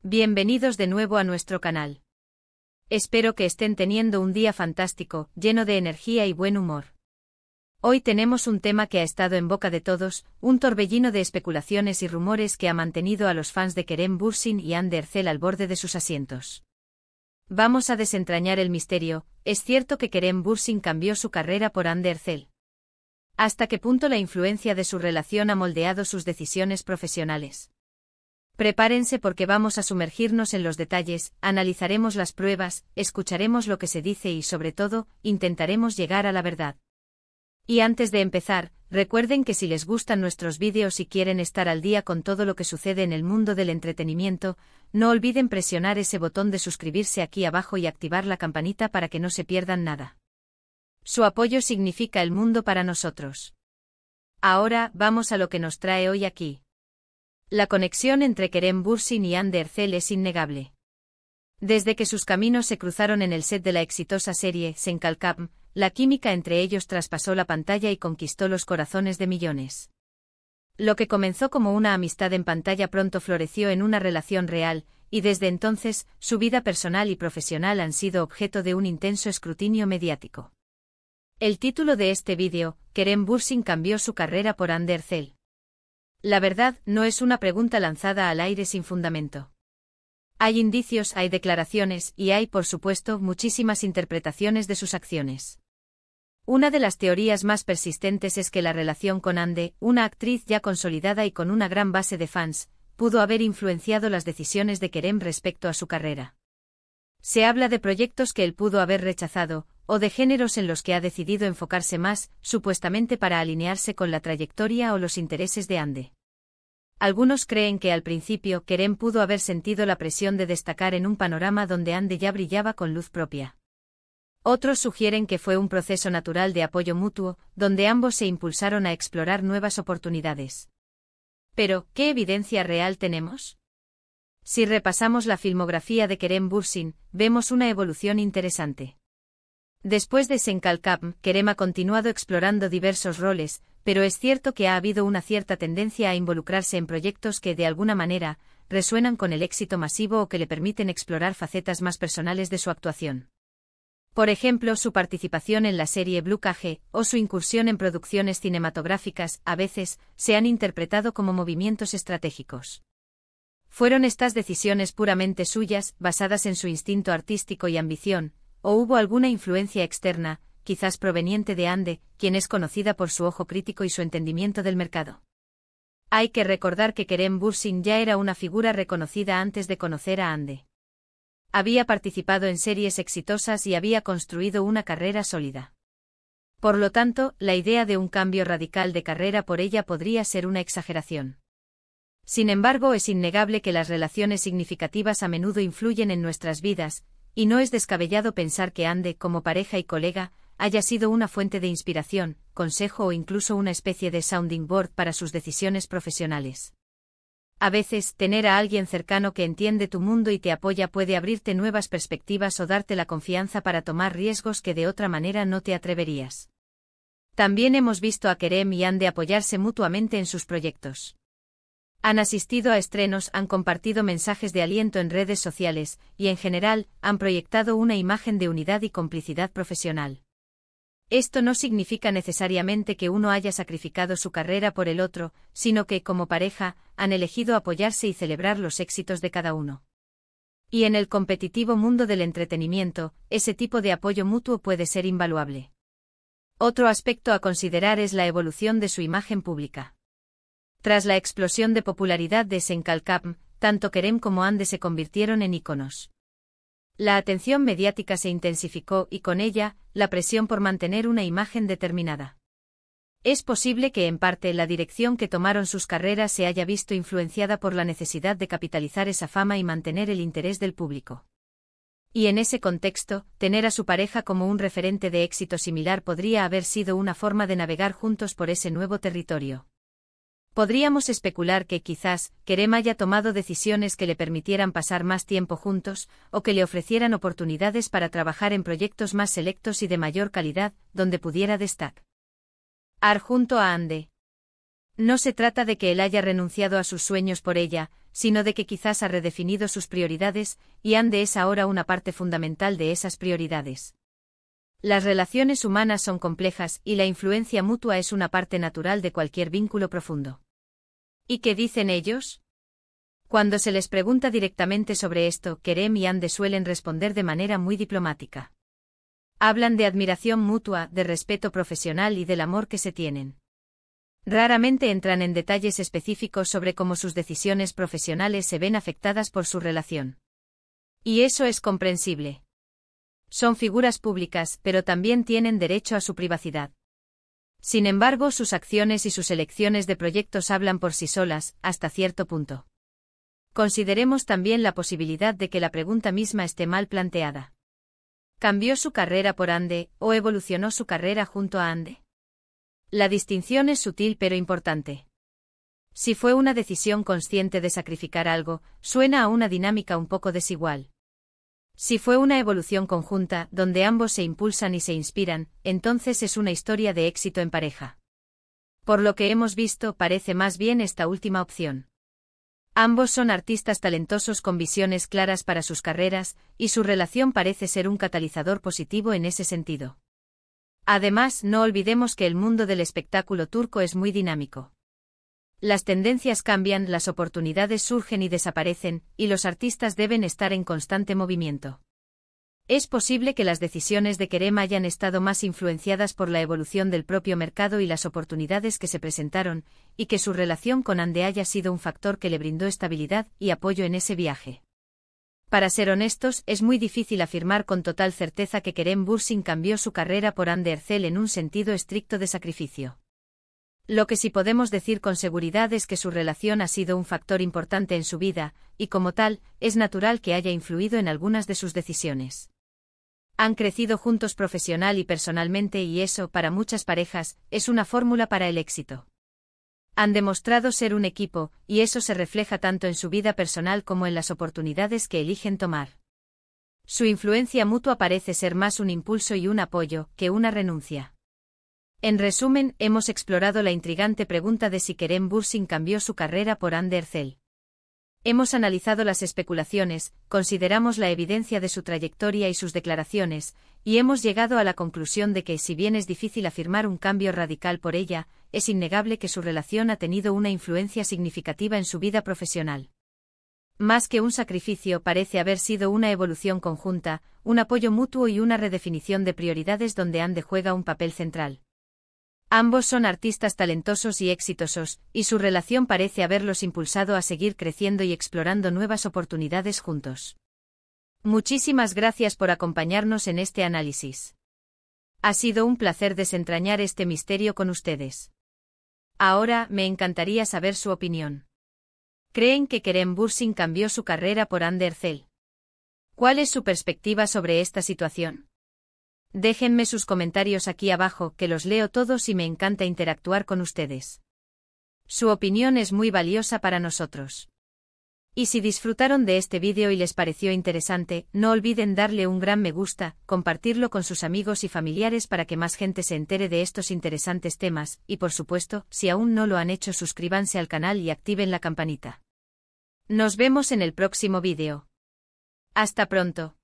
Bienvenidos de nuevo a nuestro canal. Espero que estén teniendo un día fantástico, lleno de energía y buen humor. Hoy tenemos un tema que ha estado en boca de todos, un torbellino de especulaciones y rumores que ha mantenido a los fans de Kerem Bürsin y Hande Erçel al borde de sus asientos. Vamos a desentrañar el misterio. ¿Es cierto que Kerem Bürsin cambió su carrera por Hande Erçel? ¿Hasta qué punto la influencia de su relación ha moldeado sus decisiones profesionales? Prepárense porque vamos a sumergirnos en los detalles, analizaremos las pruebas, escucharemos lo que se dice y sobre todo, intentaremos llegar a la verdad. Y antes de empezar, recuerden que si les gustan nuestros vídeos y quieren estar al día con todo lo que sucede en el mundo del entretenimiento, no olviden presionar ese botón de suscribirse aquí abajo y activar la campanita para que no se pierdan nada. Su apoyo significa el mundo para nosotros. Ahora, vamos a lo que nos trae hoy aquí. La conexión entre Kerem Bürsin y Hande Erçel es innegable. Desde que sus caminos se cruzaron en el set de la exitosa serie Sen Kalkam, la química entre ellos traspasó la pantalla y conquistó los corazones de millones. Lo que comenzó como una amistad en pantalla pronto floreció en una relación real, y desde entonces, su vida personal y profesional han sido objeto de un intenso escrutinio mediático. El título de este vídeo, Kerem Bürsin cambió su carrera por Hande Erçel. La verdad, no es una pregunta lanzada al aire sin fundamento. Hay indicios, hay declaraciones, y hay, por supuesto, muchísimas interpretaciones de sus acciones. Una de las teorías más persistentes es que la relación con Hande, una actriz ya consolidada y con una gran base de fans, pudo haber influenciado las decisiones de Kerem respecto a su carrera. Se habla de proyectos que él pudo haber rechazado, o de géneros en los que ha decidido enfocarse más, supuestamente para alinearse con la trayectoria o los intereses de Hande. Algunos creen que al principio Kerem pudo haber sentido la presión de destacar en un panorama donde Hande ya brillaba con luz propia. Otros sugieren que fue un proceso natural de apoyo mutuo, donde ambos se impulsaron a explorar nuevas oportunidades. Pero, ¿qué evidencia real tenemos? Si repasamos la filmografía de Kerem Bürsin, vemos una evolución interesante. Después de Sen Kalkam, Kerem ha continuado explorando diversos roles, pero es cierto que ha habido una cierta tendencia a involucrarse en proyectos que de alguna manera, resuenan con el éxito masivo o que le permiten explorar facetas más personales de su actuación. Por ejemplo, su participación en la serie Blue Cage, o su incursión en producciones cinematográficas, a veces, se han interpretado como movimientos estratégicos. ¿Fueron estas decisiones puramente suyas, basadas en su instinto artístico y ambición, o hubo alguna influencia externa, quizás proveniente de Hande, quien es conocida por su ojo crítico y su entendimiento del mercado? Hay que recordar que Kerem Bürsin ya era una figura reconocida antes de conocer a Hande. Había participado en series exitosas y había construido una carrera sólida. Por lo tanto, la idea de un cambio radical de carrera por ella podría ser una exageración. Sin embargo, es innegable que las relaciones significativas a menudo influyen en nuestras vidas, y no es descabellado pensar que Hande, como pareja y colega, haya sido una fuente de inspiración, consejo o incluso una especie de sounding board para sus decisiones profesionales. A veces, tener a alguien cercano que entiende tu mundo y te apoya puede abrirte nuevas perspectivas o darte la confianza para tomar riesgos que de otra manera no te atreverías. También hemos visto a Kerem y Hande apoyarse mutuamente en sus proyectos. Han asistido a estrenos, han compartido mensajes de aliento en redes sociales, y en general, han proyectado una imagen de unidad y complicidad profesional. Esto no significa necesariamente que uno haya sacrificado su carrera por el otro, sino que, como pareja, han elegido apoyarse y celebrar los éxitos de cada uno. Y en el competitivo mundo del entretenimiento, ese tipo de apoyo mutuo puede ser invaluable. Otro aspecto a considerar es la evolución de su imagen pública. Tras la explosión de popularidad de Sen Kalkam, tanto Kerem como Hande se convirtieron en íconos. La atención mediática se intensificó y con ella, la presión por mantener una imagen determinada. Es posible que en parte la dirección que tomaron sus carreras se haya visto influenciada por la necesidad de capitalizar esa fama y mantener el interés del público. Y en ese contexto, tener a su pareja como un referente de éxito similar podría haber sido una forma de navegar juntos por ese nuevo territorio. Podríamos especular que quizás Kerem haya tomado decisiones que le permitieran pasar más tiempo juntos, o que le ofrecieran oportunidades para trabajar en proyectos más selectos y de mayor calidad, donde pudiera destacar junto a Hande. No se trata de que él haya renunciado a sus sueños por ella, sino de que quizás ha redefinido sus prioridades, y Ande es ahora una parte fundamental de esas prioridades. Las relaciones humanas son complejas y la influencia mutua es una parte natural de cualquier vínculo profundo. ¿Y qué dicen ellos? Cuando se les pregunta directamente sobre esto, Kerem y Ande suelen responder de manera muy diplomática. Hablan de admiración mutua, de respeto profesional y del amor que se tienen. Raramente entran en detalles específicos sobre cómo sus decisiones profesionales se ven afectadas por su relación. Y eso es comprensible. Son figuras públicas, pero también tienen derecho a su privacidad. Sin embargo, sus acciones y sus elecciones de proyectos hablan por sí solas, hasta cierto punto. Consideremos también la posibilidad de que la pregunta misma esté mal planteada. ¿Cambió su carrera por Ande, o evolucionó su carrera junto a Ande? La distinción es sutil pero importante. Si fue una decisión consciente de sacrificar algo, suena a una dinámica un poco desigual. Si fue una evolución conjunta, donde ambos se impulsan y se inspiran, entonces es una historia de éxito en pareja. Por lo que hemos visto, parece más bien esta última opción. Ambos son artistas talentosos con visiones claras para sus carreras, y su relación parece ser un catalizador positivo en ese sentido. Además, no olvidemos que el mundo del espectáculo turco es muy dinámico. Las tendencias cambian, las oportunidades surgen y desaparecen, y los artistas deben estar en constante movimiento. Es posible que las decisiones de Kerem hayan estado más influenciadas por la evolución del propio mercado y las oportunidades que se presentaron, y que su relación con Ande haya sido un factor que le brindó estabilidad y apoyo en ese viaje. Para ser honestos, es muy difícil afirmar con total certeza que Kerem Bürsin cambió su carrera por Hande Erçel en un sentido estricto de sacrificio. Lo que sí podemos decir con seguridad es que su relación ha sido un factor importante en su vida, y como tal, es natural que haya influido en algunas de sus decisiones. Han crecido juntos profesional y personalmente y eso, para muchas parejas, es una fórmula para el éxito. Han demostrado ser un equipo, y eso se refleja tanto en su vida personal como en las oportunidades que eligen tomar. Su influencia mutua parece ser más un impulso y un apoyo, que una renuncia. En resumen, hemos explorado la intrigante pregunta de si Kerem Bürsin cambió su carrera por Hande Erçel. Hemos analizado las especulaciones, consideramos la evidencia de su trayectoria y sus declaraciones, y hemos llegado a la conclusión de que, si bien es difícil afirmar un cambio radical por ella, es innegable que su relación ha tenido una influencia significativa en su vida profesional. Más que un sacrificio, parece haber sido una evolución conjunta, un apoyo mutuo y una redefinición de prioridades donde Hande juega un papel central. Ambos son artistas talentosos y exitosos, y su relación parece haberlos impulsado a seguir creciendo y explorando nuevas oportunidades juntos. Muchísimas gracias por acompañarnos en este análisis. Ha sido un placer desentrañar este misterio con ustedes. Ahora, me encantaría saber su opinión. ¿Creen que Kerem Bürsin cambió su carrera por Hande Erçel? ¿Cuál es su perspectiva sobre esta situación? Déjenme sus comentarios aquí abajo, que los leo todos y me encanta interactuar con ustedes. Su opinión es muy valiosa para nosotros. Y si disfrutaron de este vídeo y les pareció interesante, no olviden darle un gran me gusta, compartirlo con sus amigos y familiares para que más gente se entere de estos interesantes temas, y por supuesto, si aún no lo han hecho, suscríbanse al canal y activen la campanita. Nos vemos en el próximo vídeo. Hasta pronto.